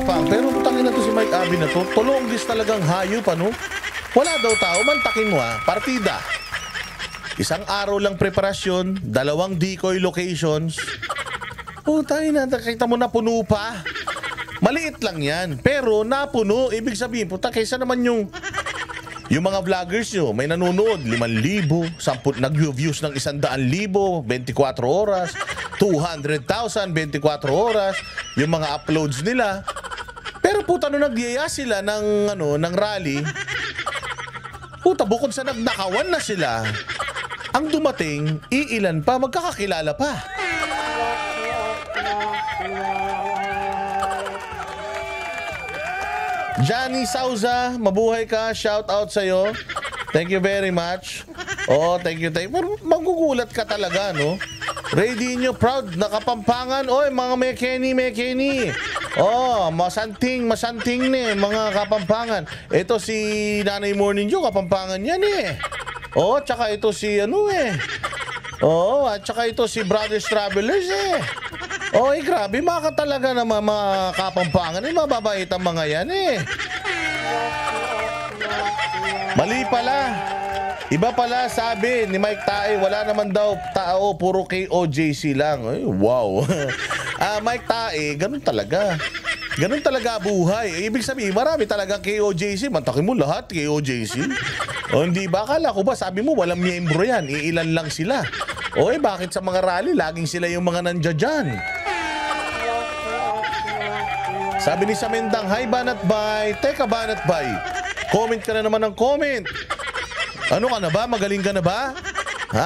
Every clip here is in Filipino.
matapang. Pero tangin na to si Mike Abby na to. Tulonggis talagang hayop, ano? Wala daw tao, mantakin mo partida. Isang araw lang preparasyon, 2 decoy locations. Tayo na, nakita mo na puno pa. Maliit lang yan, pero napuno. Ibig sabihin, kaysa naman yung mga vloggers nyo, may nanonood, 5,000, 10 nag-views ng 100,000, 24 oras, 200,000, 24 oras, yung mga uploads nila. Pero nung nagyaya sila ng rally, bukod sa nagnakawan na sila, ang dumating, iilan pa, magkakakilala pa. Johnny Sauza, mabuhay ka, shout out sa'yo. Thank you very much. Thank you. Pero magugulat ka talaga, no? Ready nyo, proud, nakapampangan. Mga mekeni. Masanting mga kapampangan. Ito si Nanay Morning Joe, kapampangan yan tsaka ito si at saka ito si Brothers Travelers grabe, talaga naman mga kapampangan. Mababait ang mga yan Mali pala. Iba pala sabi ni Mike Tae, wala naman daw tao, puro KOJC lang. Wow. Mike Tae, ganun talaga. Ganun talaga buhay. Ibig sabihin, marami talaga KOJC. Mantakin mo lahat KOJC. Hindi ba? Akala ko ba, sabi mo, walang miyembro yan. Iilan lang sila. Bakit sa mga rally, laging sila yung mga nandiyan dyan? Sabi ni Samendang, hi Banat Bay. Teka Banat Bay, comment ka na naman ng comment. Ano ka na ba? Magaling ka na ba?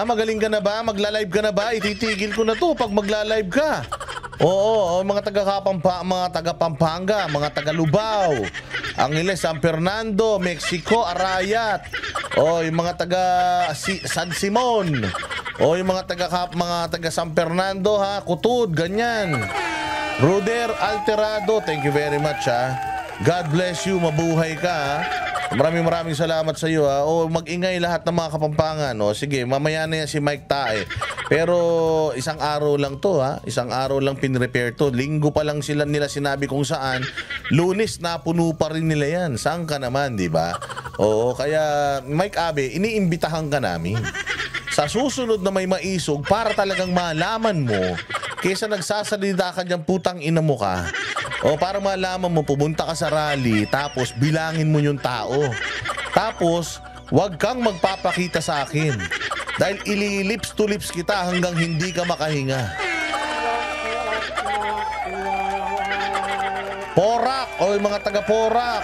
Magaling ka na ba? Magla-live ka na ba? Ititigil ko na to pag magla-live ka. Mga taga-Pampanga, mga taga-Lubao, Angeles, San Fernando, Mexico, Arayat. Yung mga taga-San Simon. Yung mga taga San Fernando, Kutud, ganyan. Ruder Alterado, thank you very much God bless you, mabuhay ka Maraming salamat sa iyo mag-ingay lahat ng mga kapampangan sige, mamaya na yan si Mike Tae. Pero isang araw lang to isang araw lang pinrepair to. Linggo pa lang nila sinabi kung saan. Lunes na puno pa rin nila yan. Saan ka naman, di ba? Kaya Mike Abe, iniimbitahan ka namin sa susunod na may maisog para talagang malaman mo. Kesa nagsasalita ka dyan, putang ina mo ka. Para malaman mo, pumunta ka sa rally, tapos bilangin mo yung tao. Tapos, wag kang magpapakita sa akin. Dahil ili-lips to lips kita hanggang hindi ka makahinga. Porak, yung mga taga-Porak.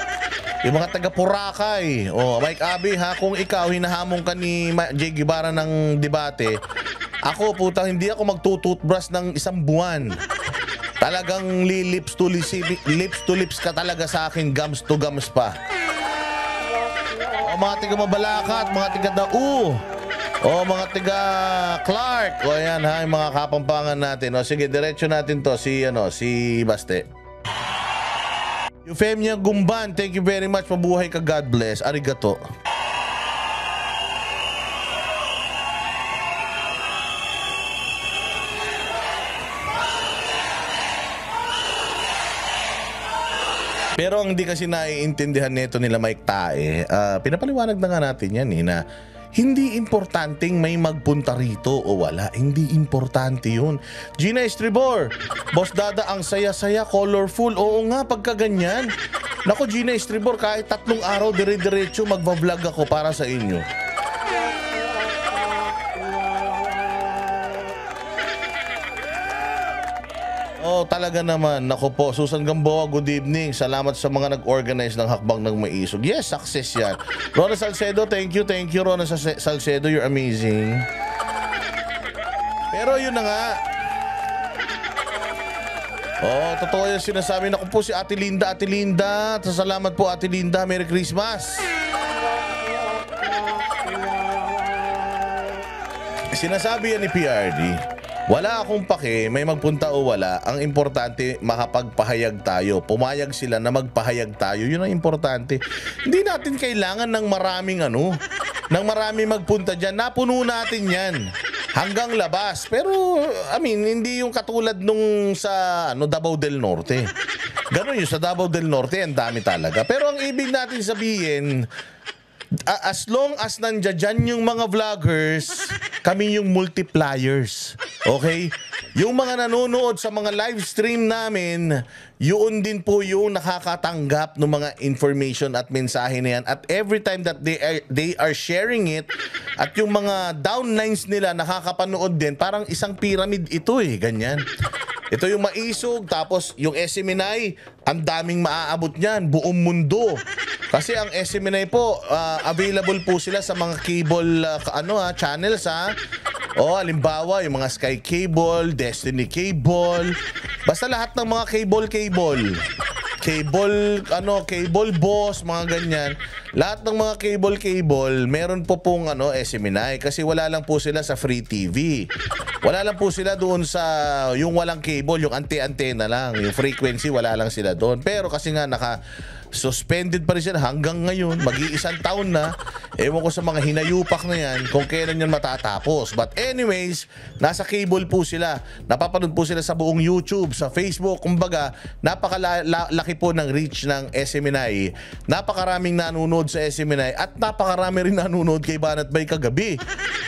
Yung mga taga-Purakay. Mike Abe kung ikaw hinahamon ka ni Jay Guevara ng debate, ako hindi ako magtututbrush ng 1 buwan. Talagang lips to lips ka talaga sa akin, gums to gums pa. Mga taga Mabalacat, mga taga Dau, mga taga Clark. Ayan yung mga kapampangan natin. Sige, diretso natin to si Baste. Euphemia Gumban, thank you very much. Mabuhay ka, God bless. Arigato. Pero ang hindi kasi naiintindihan nito nila Mike Tae, pinapaliwanag na nga natin yan na hindi importanteng may magpunta rito o wala. Hindi importante yun. Gina Estribor, Boss Dada, ang saya-saya, colorful. Oo nga, pagka ganyan. Naku, Gina Estribor, kahit 3 araw dire-diretso magbablog ako para sa inyo. Talaga naman. Nako po, Susan Gamboa, good evening. Salamat sa mga nag-organize ng Hakbang ng Maisog. Yes, success yan. Rona Salcedo, thank you, Rona Salcedo, you're amazing. Pero yun na nga. Totoo yung sinasabi. Naku po, si Ate Linda. Salamat po, Ate Linda. Merry Christmas. Sinasabi yan ni PRD. Wala akong pake, may magpunta o wala. Ang importante, makapagpahayag tayo. Pumayag sila na magpahayag tayo. Yun ang importante. Hindi natin kailangan ng maraming magpunta dyan. Napuno natin yan hanggang labas. Pero, hindi yung katulad nung sa Davao del Norte. Ganun yun, sa Davao del Norte, ang dami talaga. Pero ang ibig natin sabihin, as long as nandiyan dyan yung mga vloggers, kami yung multipliers. Okay? Yung mga nanonood sa mga live stream namin, yun din po yung nakakatanggap ng mga information at mensahe na yan. At every time that they are sharing it, at yung mga downlines nila nakakapanood din, parang isang pyramid ito ganyan. Ito yung maisog, tapos yung SMNI, ang daming maaabot niyan, buong mundo. Kasi ang SMNI po, available po sila sa mga cable channels halimbawa, yung mga Sky Cable, Destiny Cable, basta lahat ng mga cable boss, mga ganyan. Lahat ng mga cable, meron po pong SMNI kasi wala lang po sila sa free TV. Wala lang po sila doon sa yung walang cable, yung antena lang, yung frequency, wala lang sila doon. Pero kasi nga suspended pa rin sila hanggang ngayon, mag-iisang taon na. Ewan ko sa mga hinayupak na yan kung kailan yan matatapos. But anyways, nasa cable po sila. Napapanood po sila sa buong YouTube, sa Facebook. Kumbaga, napakalaki po ng reach ng SMNI. Napakaraming nanonood sa SMNI at napakarami rin nanonood kay Banat Bay kagabi.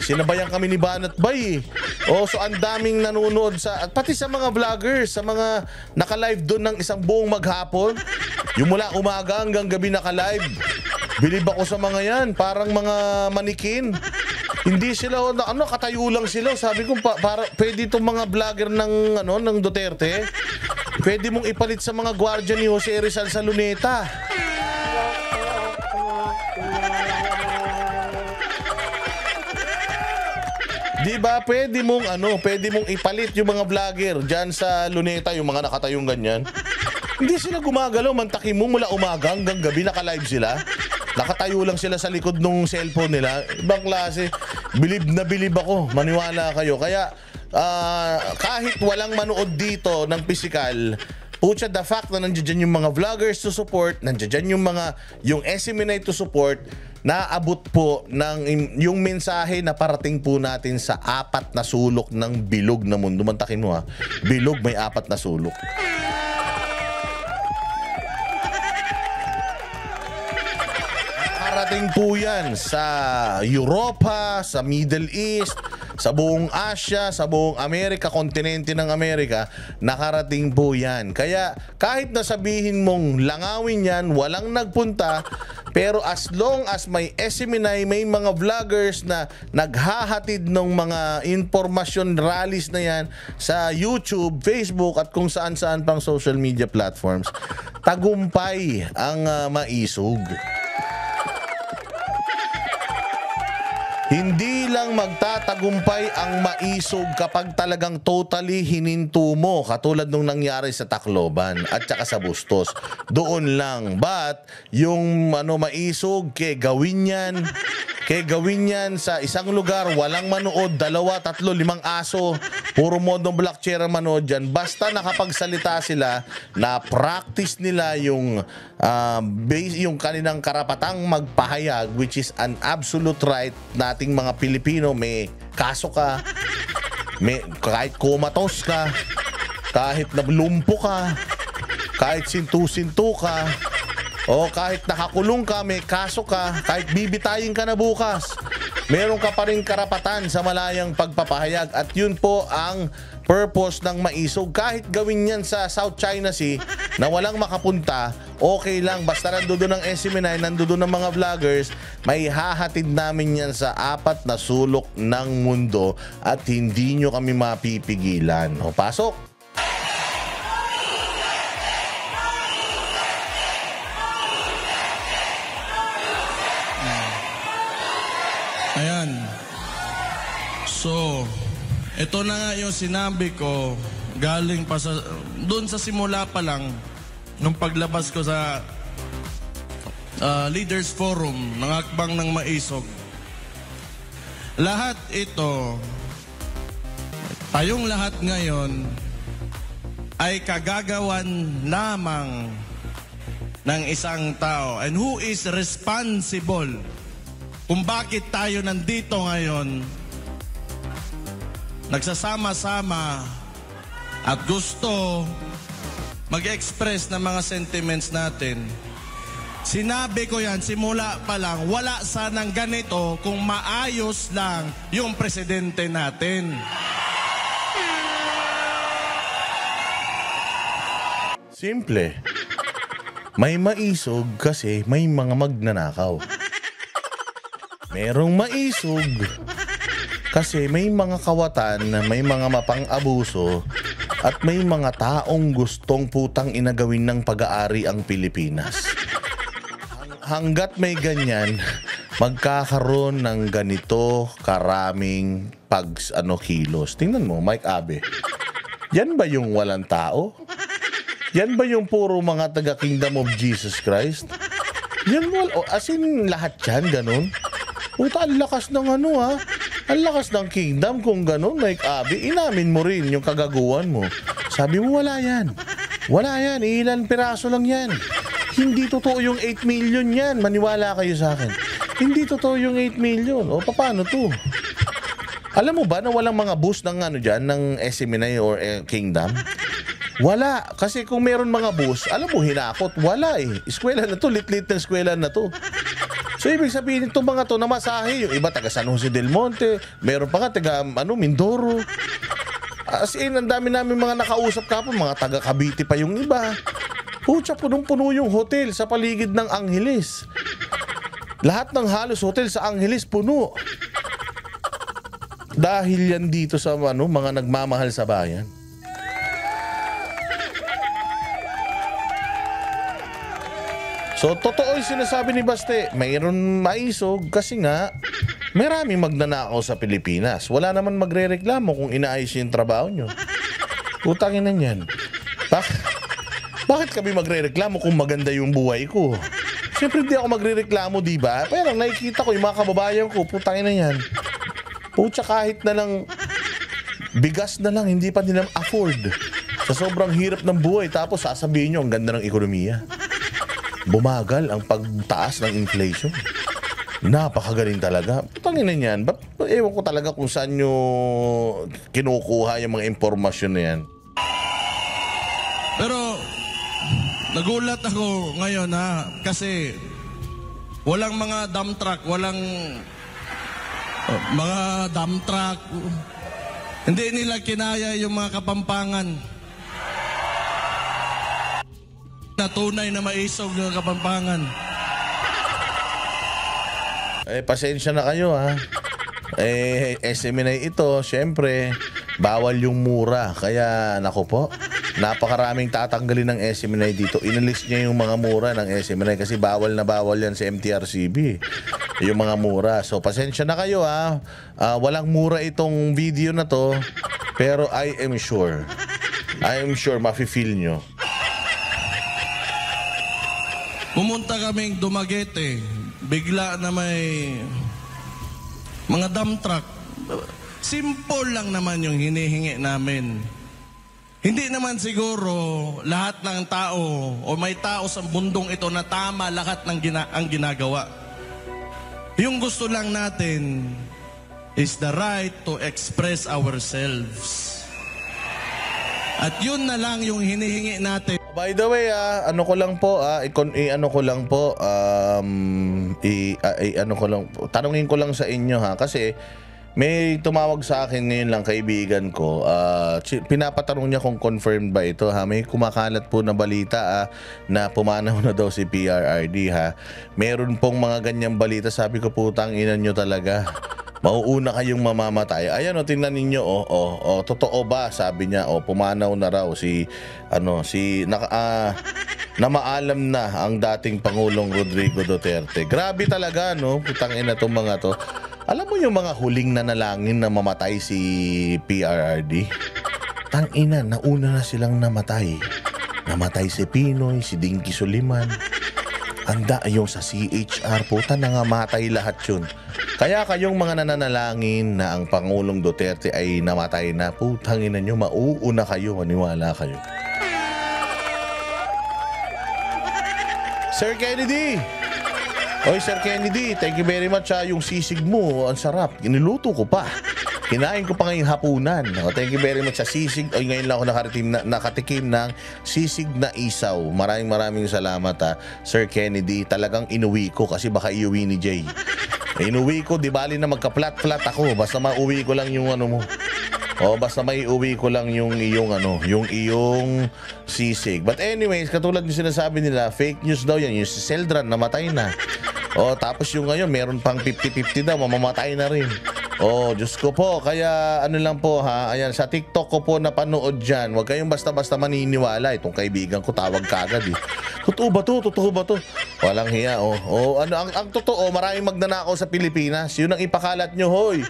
Sinabayan kami ni Banat Bay. So ang daming nanonood at pati sa mga vloggers, sa mga naka-live doon ng isang buong maghapon. Yung mula umaga hanggang gabi naka-live. Bilib ako sa mga yan, parang mga manikin. Hindi sila katayo lang sila. Sabi ko pwede itong mga vlogger ng Duterte. Pwede mong ipalit sa mga gwardiya ni Jose Rizal sa Luneta. Di ba pwede mong ipalit yung mga vlogger diyan sa Luneta, yung mga nakatayong ganyan. Hindi sila gumagalaw, mantakin mo mula umaga hanggang gabi naka-live sila. Nakatayo lang sila sa likod ng cellphone nila. Ibang klase. Bilib na bilib ako, maniwala kayo. Kaya kahit walang manood dito ng physical, pucha, the fact na nandiyan yung mga vloggers to support, nandiyan yung SMNI to support, naabot po ng yung mensahe na parating po natin sa 4 na sulok ng bilog na mundo. Mantakin mo bilog may 4 na sulok. Nakarating po yan sa Europa, sa Middle East, sa buong Asia, sa buong Amerika, kontinente ng Amerika, nakarating po yan. Kaya kahit nasabihin mong langawin yan, walang nagpunta, pero as long as may SMNI, may mga vloggers na naghahatid ng mga informasyon rallies na yan sa YouTube, Facebook at kung saan-saan pang social media platforms, tagumpay ang maisog. Hindi lang magtatagumpay ang maisog kapag talagang totally hininto mo, katulad nung nangyari sa Tacloban at saka sa Bustos. Doon lang. But yung maisog, gawin yan sa isang lugar, walang manood, 2, 3, 5 aso, puro modong black chair ang manood dyan. Basta nakapagsalita sila, na practice nila yung kanilang karapatang magpahayag, which is an absolute right nating mga Pilipino. May kaso ka, kahit kumatos ka, kahit nablumpo ka, kahit sintu-sintu ka, o kahit nakakulong ka, may kaso ka, kahit bibitayin ka na bukas, meron ka pa rin karapatan sa malayang pagpapahayag. At yun po ang purpose ng maisog. Kahit gawin yan sa South China Sea na walang makapunta, okay lang. Basta nandoon ng SMNI, nandoon ng mga vloggers, may hahatid namin yan sa 4 na sulok ng mundo at hindi nyo kami mapipigilan. O, pasok! Ayan. So, ito na nga yung sinabi ko galing pa doon sa simula pa lang nung paglabas ko sa Leaders Forum ng Hakbang ng Maisog. Lahat ito, tayong lahat ngayon ay kagagawan lamang ng isang tao. And who is responsible kung bakit tayo nandito ngayon, nagsasama-sama at gusto mag-express ng mga sentiments natin. Sinabi ko yan, simula pa lang, wala sanang ganito kung maayos lang yung presidente natin. Simple. May maisog kasi may mga magnanakaw. Merong maisog kasi may mga kawatan na may mga mapang-abuso at may mga taong gustong putang inagawin ng pag-aari ang Pilipinas. Hanggat may ganyan, magkakaroon ng ganito karaming kilos. Tingnan mo, Mike Abe. Yan ba yung walang tao? Yan ba yung puro mga taga Kingdom of Jesus Christ? Yan as in lahat yan, ganun? Puta, ang lakas ng ang lakas ng kingdom kung ganun, Mike Abe. Inamin mo rin yung kagaguhan mo. Sabi mo, wala yan. Wala yan, ilan piraso lang yan. Hindi totoo yung 8 million yan. Maniwala kayo sa akin. Hindi totoo yung 8 million. O, paano to? Alam mo ba na walang mga bus ng ng SMNI or Kingdom? Wala. Kasi kung meron mga bus, alam mo, hinakot. Wala eh. Eskwela na to, lit-lit ng eskwela na to. So, ibig sabihin itong mga to na masahe. Yung iba, taga San Jose del Monte. Meron pa nga, taga Mindoro. As in, ang dami namin mga nakausap kapon. Mga taga Cavite pa yung iba. Pucha, punong-puno yung hotel sa paligid ng Angeles. Lahat ng halos hotel sa Angeles puno. Dahil yan dito sa mga nagmamahal sa bayan. So, totoo yung sinasabi ni Baste. Mayroon maisog kasi nga maraming magnanakaw sa Pilipinas. Wala naman magrereklamo kung inaayos yung trabaho nyo. Utangin na yan. Bakit kami magrereklamo kung maganda yung buhay ko? Siyempre di ako magrereklamo, di ba? Pero nakikita ko yung mga kababayan ko, putangin na yan. Pucha, kahit na lang bigas na lang, hindi pa nila afford. Sa sobrang hirap ng buhay, tapos sasabihin nyo, ang ganda ng ekonomiya. Bumagal ang pagtaas ng inflation. Napakagaling talaga. Putangin na yan. Ewan ko talaga kung saan nyo kinukuha yung mga impormasyon na yan. Pero nagulat ako ngayon kasi walang mga dump truck, walang mga dump truck. Hindi nila kinaya yung mga Kapampangan. Na tunay na maisog ng Kapampangan. Pasensya na kayo SMNI ito, syempre, bawal yung mura. Kaya, naku po, napakaraming tatanggalin ng SMNI dito. Inalis niya yung mga mura ng SMNI kasi bawal na bawal yan sa MTRCB. Yung mga mura. So, pasensya na kayo walang mura itong video na to. Pero I am sure mafe-feel nyo. Pumunta kaming Dumaguete. Bigla na may mga dump truck. Simple lang naman yung hinihingi namin. Hindi naman siguro lahat ng tao o may tao sa mundong ito na tama lahat ng ang ginagawa. Yung gusto lang natin is the right to express ourselves. At yun na lang yung hinihingi natin. By the way, tanungin ko lang sa inyo kasi may tumawag sa akin ngayon lang kaibigan ko. Pinapatanong niya kung confirmed ba ito May kumakalat po na balita na pumanaw na daw si PRRD Meron pong mga ganyang balita. Sabi ko, putang ina nyo talaga. Mauuna kayong mamamatay. Ayan tingnan ninyo totoo ba? Sabi niya, pumanaw na raw namaalam na ang dating Pangulong Rodrigo Duterte. Grabe talaga putang ina tong mga to. Alam mo yung mga huling nanalangin na mamatay si PRRD? Tangina, nauna na silang namatay. Namatay si Pinoy, si Dinky Suliman. Anda yung sa CHR, puta nangamatay lahat yun. Kaya kayong mga nananalangin na ang Pangulong Duterte ay namatay na, putang ina nyo, mauuna kayo, maniwala kayo. Sir Kennedy! Oy, Sir Kennedy, thank you very much yung sisig mo, ang sarap. Iniluto ko pa. Kinain ko pa ngayong hapunan. O, thank you very much sa sisig. O, ngayon lang ako nakatikim ng sisig na isaw. Maraming salamat Sir Kennedy. Talagang inuwi ko kasi baka iuwi ni Jay. Inuwi ko, di bali na magka-flat-flat ako. Basta mauwi ko lang yung ano mo. O, basta may uwi ko lang yung iyong sisig. But anyways, katulad yung sinasabi nila, fake news daw yan. Yung si Seldran, namatay na. O, tapos yung ngayon, meron pang 50-50 daw, mamamatay na rin. Oh, Diyos ko po. Kaya ano lang po ayan, sa TikTok ko po napanood dyan. Huwag kayong basta-basta maniniwala. Itong kaibigan ko tawag kagad eh. Totoo ba to? Totoo ba to? Walang hiya ang totoo, maraming magnanakaw sa Pilipinas. Yun ang ipakalat nyo, hoy.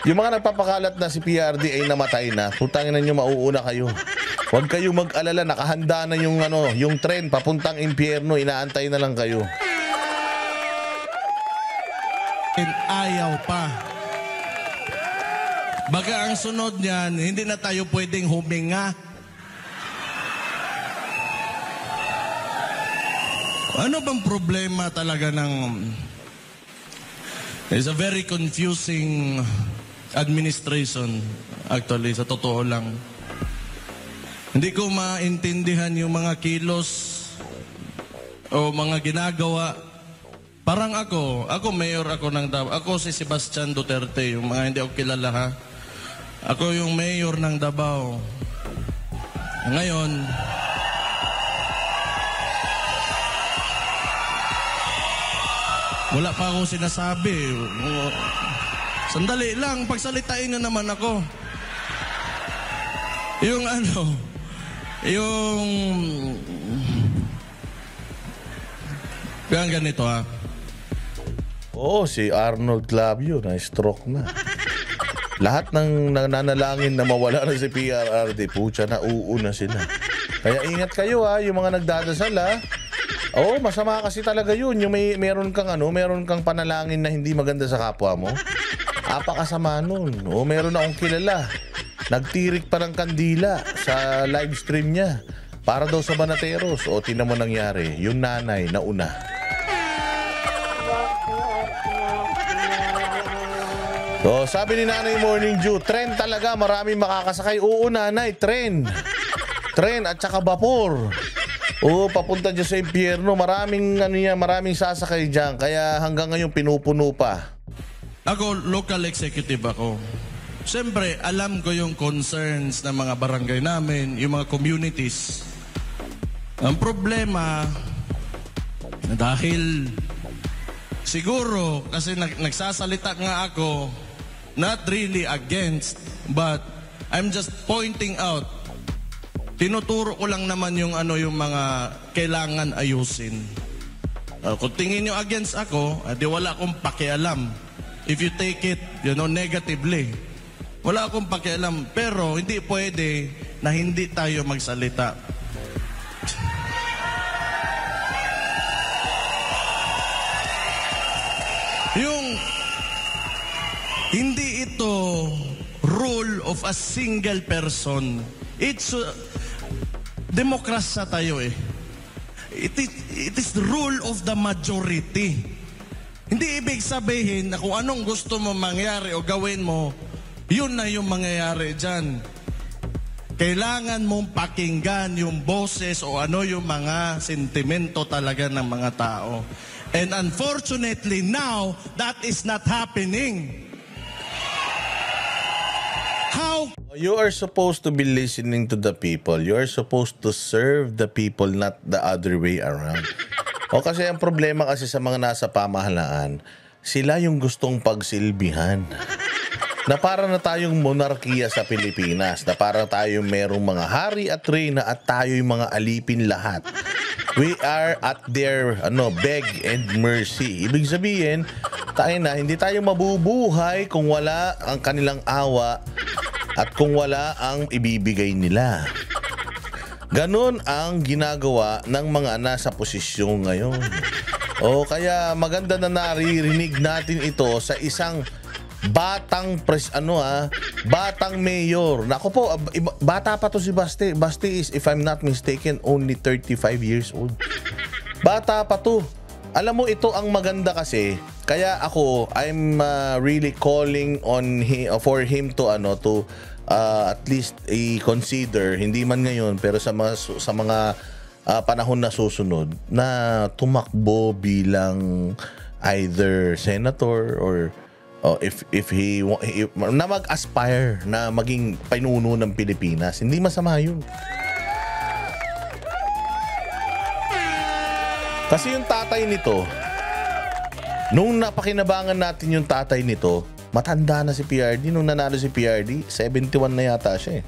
Yung mga nagpapakalat na si PRD ay namatay na. Putangin na nyo, mauuna kayo. Huwag kayong mag-alala, nakahanda na yung tren papuntang impyerno, inaantay na lang kayo. Ayaw pa. Baga ang sunod niyan, hindi na tayo pwedeng huminga. Ano bang problema talaga ng... It's a very confusing administration, actually, sa totoo lang. Hindi ko maintindihan yung mga kilos o mga ginagawa. Parang ako mayor ako ng Davao. Ako si Sebastian Duterte, yung mga hindi ako kilala ha. Ako yung mayor ng Davao. Ngayon, wala pa akong sinasabi. Sandali lang, pagsalitain na naman ako. Yung ganito ha. Si Arnold Clavio na-stroke na. Lahat ng nananalangin na mawala na si PRRD, pucha, nauuna sila. Kaya ingat kayo yung mga nagdadasal masama kasi talaga yun. Yung meron kang panalangin na hindi maganda sa kapwa mo. Apakasama nun. Meron akong kilala. Nagtirik pa ng kandila sa live stream niya para daw sa Banateros. Tingnan mo nangyari. Yung nanay nauna. Sabi ni Nanay Morning Dew, tren talaga, maraming makakasakay. Oo, nanay, tren at saka vapor. Papunta dyan sa impyerno. Maraming sasakay dyan. Kaya hanggang ngayon pinupuno pa. Ako, local executive ako. Siyempre, alam ko yung concerns ng mga barangay namin, yung mga communities. Ang problema, dahil siguro, kasi nagsasalita nga ako, not really against, but I'm just pointing out, tinuturo ko lang naman yung mga kailangan ayusin. Kung tingin nyo against ako, di wala akong pakialam. If you take it, negatively, wala akong pakialam. Pero hindi pwede na hindi tayo magsalita. Hindi ito rule of a single person. It's demokrasya tayo eh. It is the rule of the majority. Hindi ibig sabihin na kung anong gusto mo mangyari o gawin mo, yun na yung mangyayari dyan. Kailangan mong pakinggan yung boses o yung mga sentimento talaga ng mga tao. And unfortunately now, that is not happening. How? You are supposed to be listening to the people. You are supposed to serve the people, not the other way around. Kasi ang problema kasi sa mga nasa pamahalaan, sila yung gustong pagsilbihan. Na para na tayong monarkiya sa Pilipinas, na para tayong merong mga hari at reyna at tayo yung mga alipin lahat. We are at their beg and mercy. Ibig sabihin, hindi tayo mabubuhay kung wala ang kanilang awa at kung wala ang ibibigay nila. Ganon ang ginagawa ng mga nasa posisyon ngayon. Kaya maganda na naririnig natin ito sa isang batang batang mayor. Nako po, bata pa to si Basti. Basti is, if I'm not mistaken, only 35 years old. Bata pa to. Alam mo, ito ang maganda kasi kaya ako, I'm really calling on for him to at least i-consider, hindi man ngayon pero sa mga panahon na susunod na tumakbo bilang either senator or if na mag-aspire na maging pinuno ng Pilipinas. Hindi masama yun. Kasi yung tatay nito, nung napakinabangan natin yung tatay nito, matanda na si PRD. Nung nanalo si PRD, 71 na yata siya eh.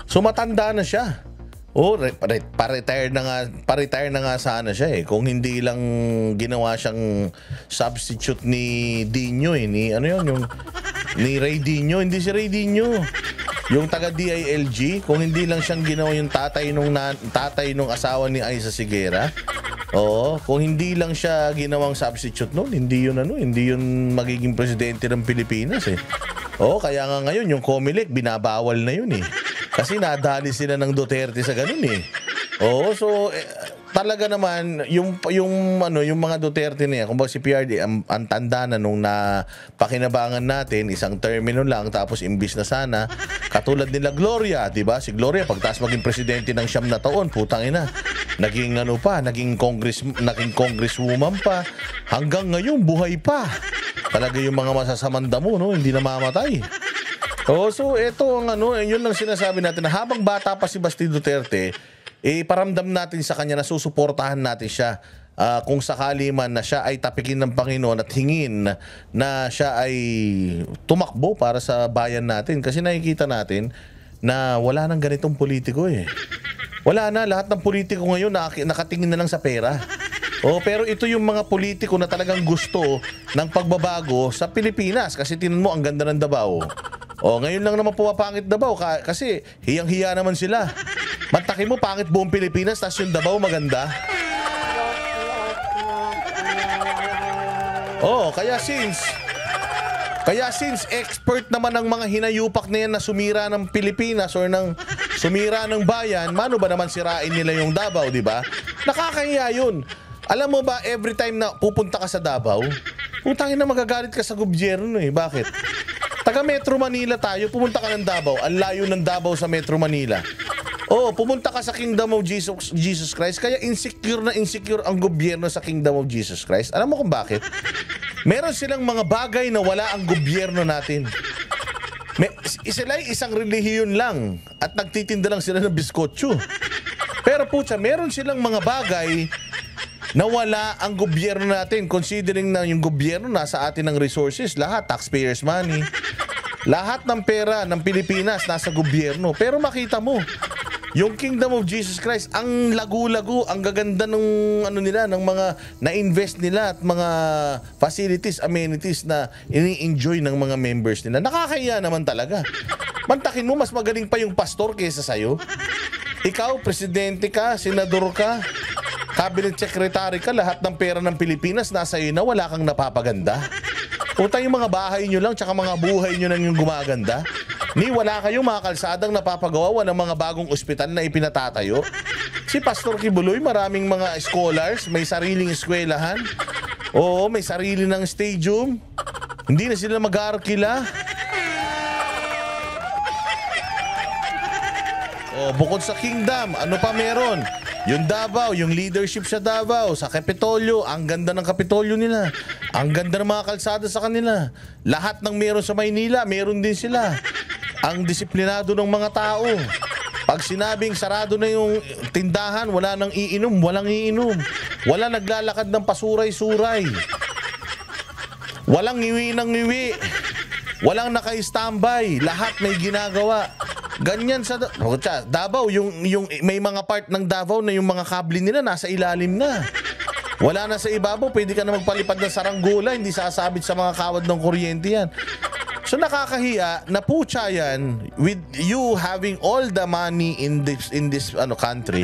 So matanda na siya. Pa-retire na nga sana siya eh. Kung hindi lang ginawa siyang substitute ni Dino eh. Ni Ray Dino. Hindi si Ray Dino. Yung taga DILG, kung hindi lang siyang ginawa yung tatay nung asawa ni Aiza Sigera. Oo, kung hindi lang siya ginawang substitute noon, hindi yun magiging presidente ng Pilipinas eh. Oo, kaya nga ngayon yung COMELEC binabawal na yun eh. Kasi nadali sila ng Duterte sa ganun eh. Oo, so talaga naman yung mga Duterte niya, kumbaga si PRD ang tanda na nung napakinabangan natin, isang termino lang tapos imbis na sana katulad nila Gloria, 'di ba? Si Gloria pagtaas maging presidente ng 9 na taon, putang ina. Naging naging congresswoman pa. Hanggang ngayon buhay pa. Talaga yung mga masasamang damo, no, hindi namamatay. So ito ang yun lang sinasabi natin na habang bata pa si Basti Duterte, paramdam natin sa kanya na susuportahan natin siya kung sakali man na siya ay tapikin ng Panginoon at hingin na siya ay tumakbo para sa bayan natin. Kasi nakikita natin na wala nang ganitong politiko eh. Wala na, lahat ng politiko ngayon nakatingin na lang sa pera. Pero ito yung mga politiko na talagang gusto ng pagbabago sa Pilipinas. Kasi tinan mo, ang ganda ng Davao. Ngayon lang naman pumapangit Davao kasi hiyang-hiya naman sila. Mantakin mo, pangit buong Pilipinas, tapos yung Davao maganda. Kaya since expert naman ang mga hinayupak na yan na sumira ng Pilipinas or sumira ng bayan, mano ba naman sirain nila yung Davao, di ba? Nakakahiya yun. Alam mo ba, every time na pupunta ka sa Davao, putangin na magagalit ka sa gobyerno eh. Bakit? Taga Metro Manila tayo, pumunta ka ng Davao. Ang layo ng Davao sa Metro Manila. Pumunta ka sa Kingdom of Jesus Christ. Kaya insecure ang gobyerno sa Kingdom of Jesus Christ. Alam mo kung bakit? Meron silang mga bagay na wala ang gobyerno natin. Sila ay isang relihiyon lang at nagtitinda lang sila ng biskotso. Pero putya, meron silang mga bagay na wala ang gobyerno natin, considering na yung gobyerno nasa atin ng resources, lahat taxpayers money, lahat ng pera ng Pilipinas nasa gobyerno. Pero makita mo, yung Kingdom of Jesus Christ, ang lagu-lagu, ang gaganda ng ng mga na-invest nila at mga facilities, amenities na ini-enjoy ng mga members nila. Nakakahiya naman talaga. Mantakin mo, mas magaling pa yung pastor kaysa sa'yo. Ikaw, presidente ka, senador ka, cabinet secretary ka, lahat ng pera ng Pilipinas nasa iyo na, wala kang napapaganda. Utang yung mga bahay nyo lang, tsaka mga buhay nyo lang yung gumaganda. Wala kayong mga kalsadang napapagawa, walang mga bagong ospital na ipinatatayo. Si Pastor Kibuloy, maraming mga scholars, may sariling eskwelahan. May sarili ng stadium. Hindi na sila mag-aarkila. Bukod sa Kingdom, ano pa meron? Yung Davao, yung leadership sa Davao, sa Kapitolyo, ang ganda ng Kapitolyo nila. Ang ganda ng mga kalsada sa kanila. Lahat ng meron sa Maynila, meron din sila. Ang disiplinado ng mga tao. Pag sinabing sarado na yung tindahan, wala nang iinom, walang iinom. Wala naglalakad ng pasuray-suray. Walang ngiwi ng ngiwi. Walang naka-standby. Lahat may ginagawa. Ganyan sa Davao, yung may mga part ng Davao na yung mga kable nila nasa ilalim na. Wala na sa ibabaw, pwede ka na magpalipad ng saranggola, hindi sasabit sa mga kawad ng kuryente yan. So nakakahiya na putya yan with you having all the money in this country.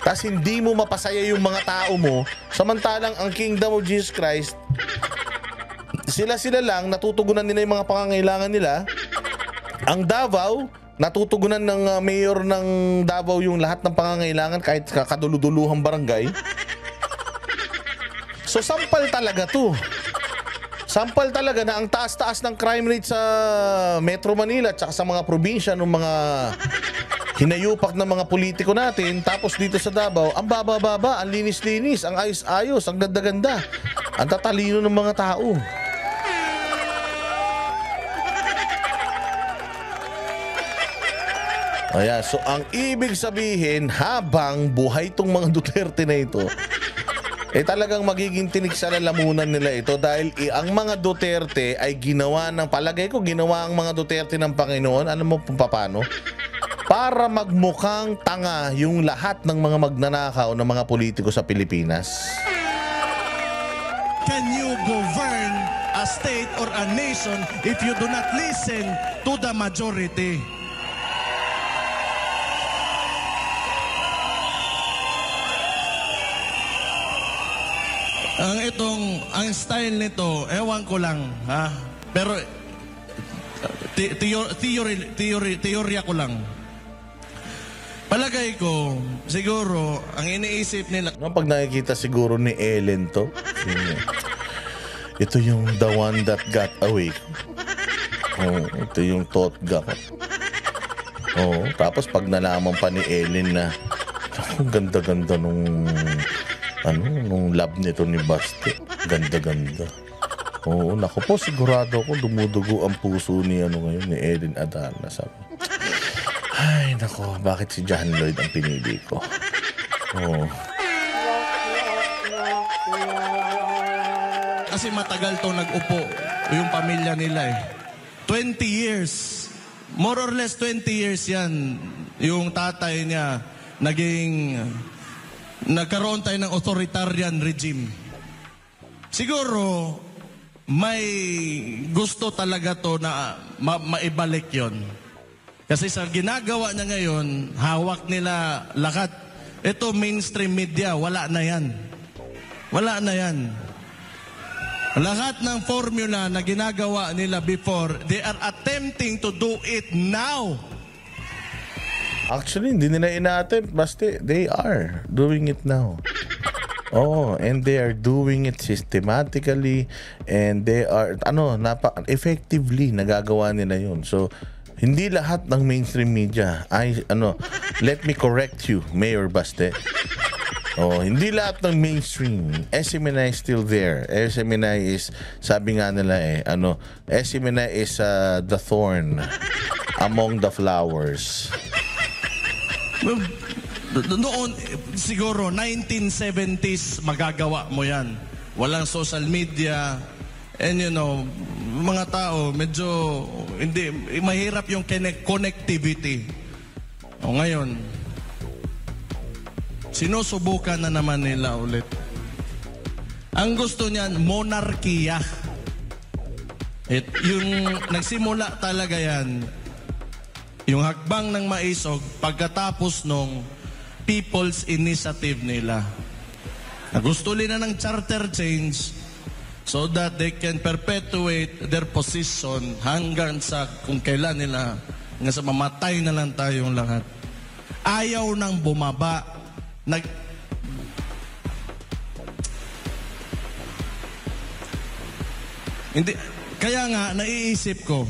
Tas hindi mo mapasaya yung mga tao mo, samantalang ang Kingdom of Jesus Christ, sila lang natutugunan nila yung mga pangangailangan nila. Ang Davao, natutugunan ng mayor ng Davao yung lahat ng pangangailangan kahit kaduluduluhang barangay. So sampal talaga to. Sampal talaga na ang taas-taas ng crime rate sa Metro Manila at sa mga probinsya ng mga hinayupak ng mga politiko natin. Tapos dito sa Davao, ang baba-baba, ang linis-linis, ang ayos-ayos, ang ganda-ganda. Ang tatalino ng mga tao. Ayan, so ang ibig sabihin, habang buhay itong mga Duterte na ito, talagang magiging tinik sa lalamunan nila ito dahil ang mga Duterte ay ginawa ng, palagay ko, ginawa ang mga Duterte ng Panginoon, alam mo kung paano? Para magmukhang tanga yung lahat ng mga magnanakaw ng mga politiko sa Pilipinas. Can you govern a state or a nation if you do not listen to the majority? Ang style nito, ewan ko lang, ha? Pero teorya ko lang. Palagay ko, siguro, ang iniisip nila... No, pag nakikita siguro ni Ellen to, ito yung the one that got away. Oh, ito yung totga ko. Oh, tapos pag nalaman pa ni Ellen na, ang ganda-ganda nung lab nito ni Baste. Ganda-ganda. Oo, naku po, sigurado ako dumudugo ang puso ni ni Ellen Adarna. Sabi, ay, naku, bakit si John Lloyd ang pinili ko? Oo. Kasi matagal to nag-upo yung pamilya nila 20 years. More or less 20 years yan. Yung tatay niya nagkaroon tayo ng authoritarian regime. Siguro, may gusto talaga to na maibalik yon. Kasi sa ginagawa niya ngayon, hawak nila lahat. Ito, mainstream media, wala na yan. Wala na yan. Lahat ng formula na ginagawa nila before, they are attempting to do it now. Actually, hindi nila ina-attempt. Basta, they are doing it now. Oh, and they are doing it systematically and they are, effectively nagagawa nila yun. So, hindi lahat ng mainstream media let me correct you, Mayor Baste. Oh, hindi lahat ng mainstream. SMNI is still there. SMNI is, sabi nga nila SMNI is the thorn among the flowers. Noon, siguro, 1970s, magagawa mo yan. Walang social media. And mga tao, medyo, mahirap yung connectivity. O ngayon, sinusubukan na naman nila ulit. Ang gusto niyan, monarkiya. Yung nagsimula talaga yan, yung hakbang ng Maisog, pagkatapos nung People's Initiative nila. Gusto nila ng charter change so that they can perpetuate their position hanggang sa kung kailan nila, hanggang sa mamatay na lang tayong lahat. Ayaw nang bumaba. Kaya nga, naiisip ko,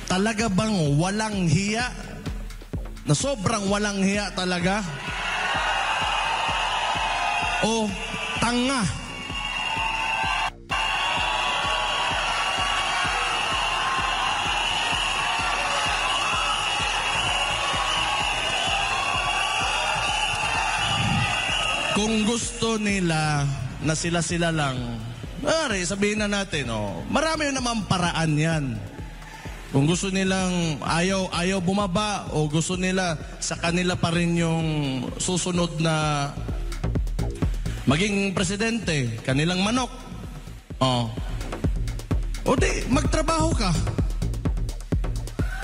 talaga bang walang hiya? Na sobrang walang hiya talaga? O tanga? Kung gusto nila na sila-sila lang, sabihin na natin, marami naman paraan yan. Kung gusto nilang ayaw bumaba o gusto nila sa kanila pa rin yung susunod na maging presidente, kanilang manok. O di, magtrabaho ka.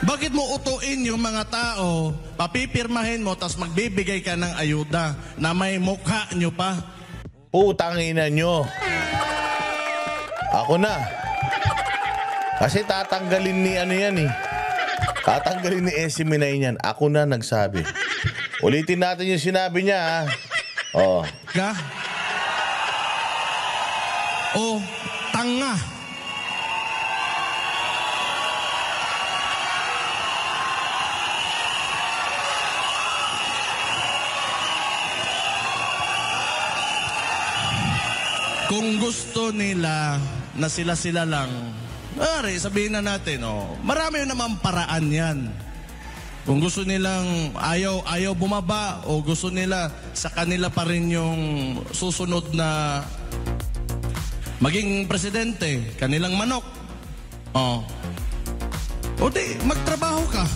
Bakit mo utuin yung mga tao, papipirmahin mo, tapos magbibigay ka ng ayuda na may mukha nyo pa? Utangina nyo. Ako na. Kasi tatanggalin ni tatanggalin ni SMNI niyan. Ako na nagsabi. Ulitin natin yung sinabi niya, ha? Ka? o tanga? Kung gusto nila na sila-sila lang, sabihin na natin, marami naman paraan yan. Kung gusto nilang ayaw bumaba o gusto nila sa kanila pa rin yung susunod na maging presidente, kanilang manok. O di, magtrabaho ka.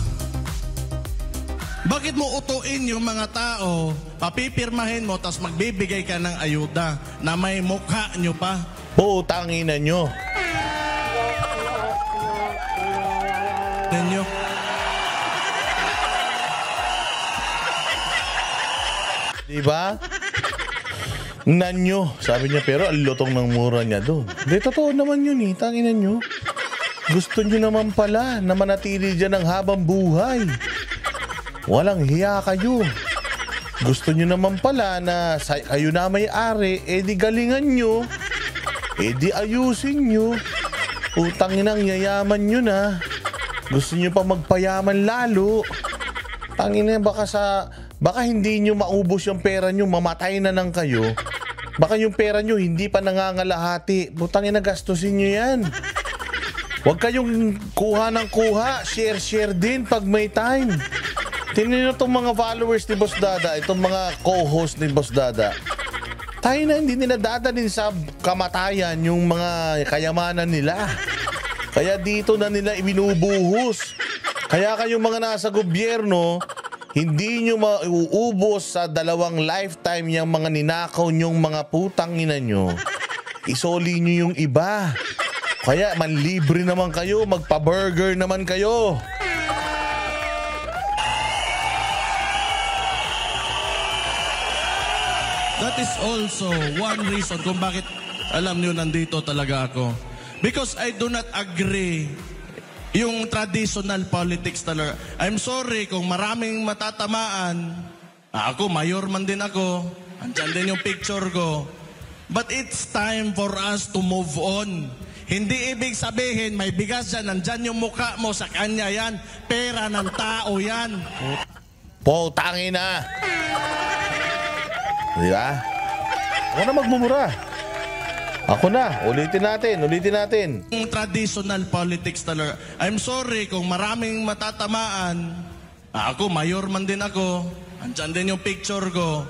Bakit mo utuin yung mga tao, papipirmahin mo, tapos magbibigay ka ng ayuda na may mukha nyo pa? Putangin na nyo. Ninyo. Diba? Nanyo. Sabi niya, pero ang lutong ng mura niya doon. Di, totoo naman yun eh. Tanginan nyo. Gusto nyo naman pala na manatili dyan ng habang buhay. Walang hiya kayo. Gusto nyo naman pala na kayo na may-ari, di galingan nyo. Di ayusin nyo. Utangin ang yayaman nyo na. Gusto nyo pa magpayaman lalo. Tangina, baka hindi nyo maubos yung pera nyo, mamatay na lang kayo. Baka yung pera nyo hindi pa nangangalahati. Putangin na, gastusin nyo yan. Huwag kayong kuha ng kuha. Share din pag may time. Tingnan nyo itong mga followers ni Boss Dada, itong mga co-host ni Boss Dada. Tayo na hindi nila dadalhin sa kamatayan yung mga kayamanan nila. Kaya dito na nila ibinubuhos. Kaya kayong mga nasa gobyerno, hindi nyo mauubos sa 2 lifetime yung mga ninakaw nyong mga putang ina nyo. Isoli nyo yung iba. Kaya manlibre naman kayo, magpa-burger naman kayo. That is also one reason kung bakit alam niyo nandito talaga ako. Because I do not agree yung traditional politics talaga. I'm sorry kung maraming matatamaan. Ako, mayor man din ako. Andyan din yung picture ko. But it's time for us to move on. Hindi ibig sabihin may bigas dyan, nandyan yung mukha mo, sa kanya yan. Pera ng tao yan. Putangin na. Di ba? Ako na magmumura. Ako na. Ulitin natin. Yung traditional politics talaga. I'm sorry kung maraming matatamaan. Ako, mayor man din ako. Andyan din yung picture ko.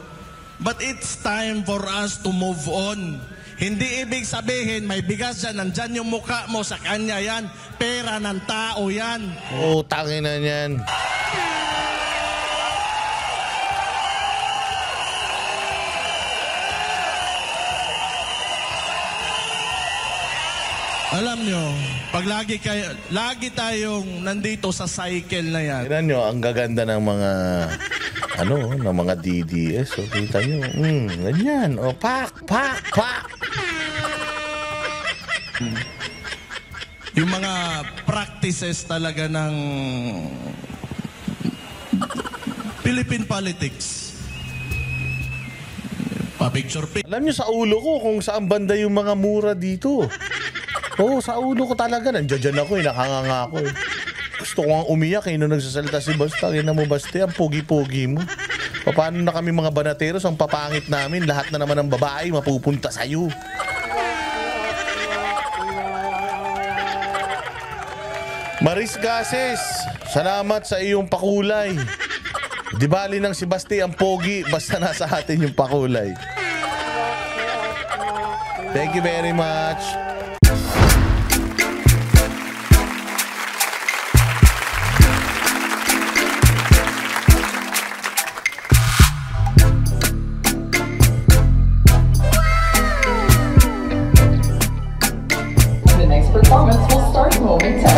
But it's time for us to move on. Hindi ibig sabihin may bigas dyan, nandyan yung mukha mo, sa kanya yan. Pera ng tao yan. Tangin na yan. Alam nyo, pag lagi tayong nandito sa cycle na yan. Tignan nyo, ang gaganda ng mga ng mga DDS. Kita nyo, ganyan. Pak. Yung mga practices talaga ng Philippine politics. Pa-picture. Alam nyo sa ulo ko kung saan banda yung mga mura dito. Sa ulo ko talaga. Nandiyan ako, nakanganga ako. Gusto ko nga umiyak nung nagsasalita si Basta. Kaya mo Basta, ang pogi-pogi mo. Paano na kami mga banateros, ang papangit namin, lahat na naman ng babae mapupunta sa'yo. Maris Gases, salamat sa iyong pakulay. Di bali ng si Basti ang pogi, basta nasa atin yung pakulay. Thank you very much. The next performance will start momentarily.